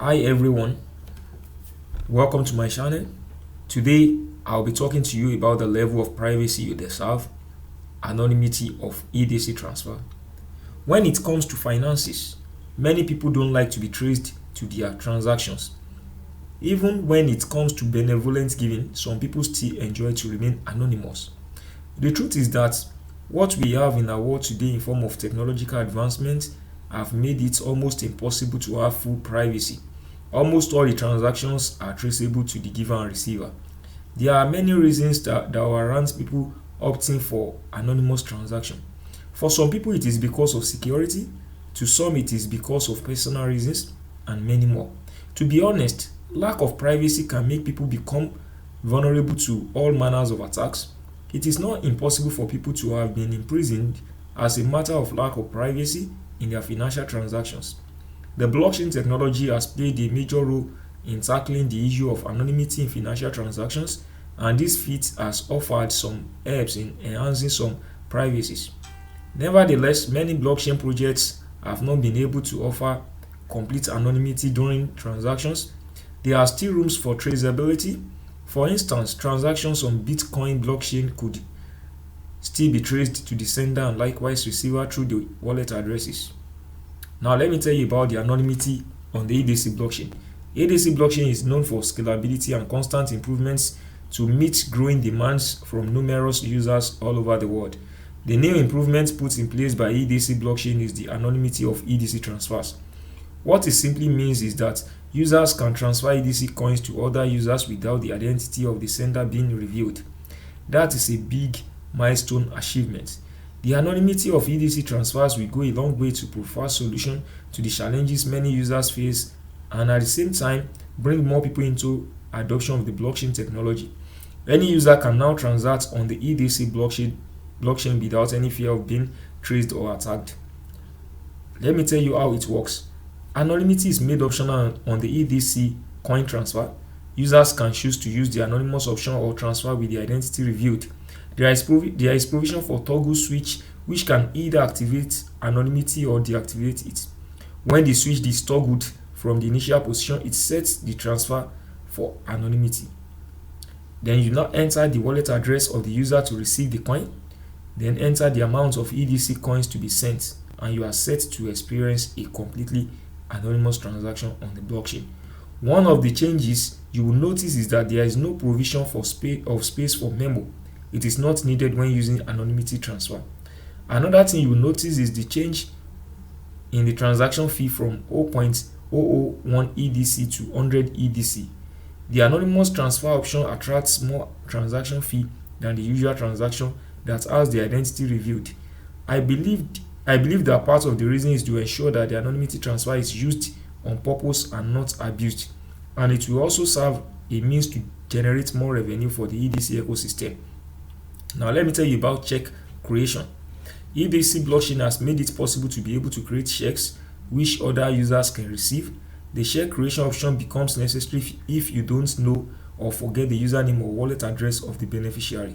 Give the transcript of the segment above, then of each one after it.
Hi everyone, welcome to my channel. Today I'll be talking to you about the level of privacy you deserve, anonymity of EDC transfer. When it comes to finances, many people don't like to be traced to their transactions. Even when it comes to benevolent giving, some people still enjoy to remain anonymous. The truth is that what we have in our world today in form of technological advancement have made it almost impossible to have full privacy. Almost all the transactions are traceable to the giver and receiver. There are many reasons that warrant people opting for anonymous transaction. For some people, it is because of security. To some, it is because of personal reasons, and many more. To be honest, lack of privacy can make people become vulnerable to all manners of attacks. It is not impossible for people to have been imprisoned as a matter of lack of privacy in their financial transactions. The blockchain technology has played a major role in tackling the issue of anonymity in financial transactions, and this feat has offered some helps in enhancing some privacies. Nevertheless, many blockchain projects have not been able to offer complete anonymity during transactions. There are still rooms for traceability. For instance, transactions on Bitcoin blockchain could still be traced to the sender and likewise receiver through the wallet addresses. Now let me tell you about the anonymity on the EDC blockchain. EDC blockchain is known for scalability and constant improvements to meet growing demands from numerous users all over the world. The new improvement put in place by EDC blockchain is the anonymity of EDC transfers. What it simply means is that users can transfer EDC coins to other users without the identity of the sender being revealed. That is a big milestone achievement. The anonymity of EDC transfers will go a long way to provide solution to the challenges many users face and at the same time bring more people into adoption of the blockchain technology. Any user can now transact on the EDC blockchain without any fear of being traced or attacked. Let me tell you how it works. Anonymity is made optional on the EDC coin transfer. Users can choose to use the anonymous option or transfer with the identity revealed. There is provision for toggle switch which can either activate anonymity or deactivate it. When the switch is toggled from the initial position, it sets the transfer for anonymity. Then you now enter the wallet address of the user to receive the coin. Then enter the amount of EDC coins to be sent, and you are set to experience a completely anonymous transaction on the blockchain. One of the changes you will notice is that there is no provision for space for memo. It is not needed when using anonymity transfer. Another thing you will notice is the change in the transaction fee from 0.001 EDC to 100 EDC. The anonymous transfer option attracts more transaction fee than the usual transaction that has the identity revealed. I believe that part of the reason is to ensure that the anonymity transfer is used on purpose and not abused, and it will also serve a means to generate more revenue for the EDC ecosystem. Now let me tell you about check creation. EDC blockchain has made it possible to be able to create checks which other users can receive. The check creation option becomes necessary if you don't know or forget the username or wallet address of the beneficiary.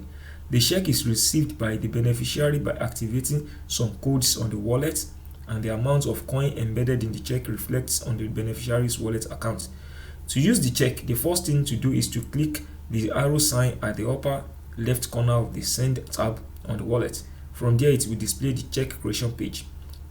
The check is received by the beneficiary by activating some codes on the wallet, and the amount of coin embedded in the check reflects on the beneficiary's wallet account. To use the check, the first thing to do is to click the arrow sign at the upper left corner of the send tab on the wallet. From there, it will display the check creation page.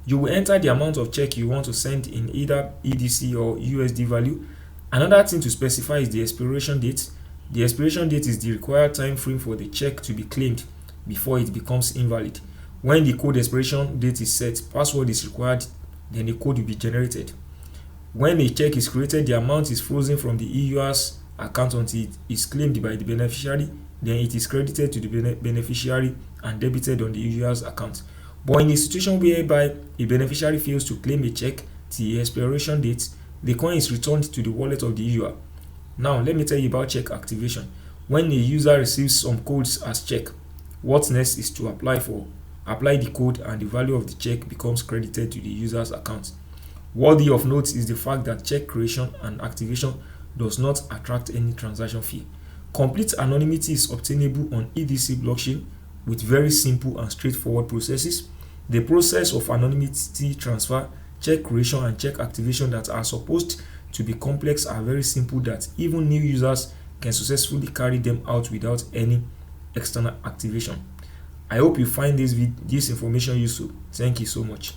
You will enter the amount of check you want to send in either EDC or USD value. Another thing to specify is the expiration date. The expiration date is the required time frame for the check to be claimed before it becomes invalid. When the code expiration date is set, password is required, then the code will be generated. When a check is created, the amount is frozen from the EUR's account until it is claimed by the beneficiary. Then it is credited to the beneficiary and debited on the user's account. But in a situation whereby a beneficiary fails to claim a check till the expiration date, the coin is returned to the wallet of the user. Now let me tell you about check activation. When a user receives some codes as check, what next is to apply the code, and the value of the check becomes credited to the user's account. Worthy of note is the fact that check creation and activation does not attract any transaction fee. Complete anonymity is obtainable on EDC blockchain with very simple and straightforward processes. The process of anonymity transfer, check creation, and check activation that are supposed to be complex are very simple that even new users can successfully carry them out without any external activation. I hope you find this information useful. Thank you so much.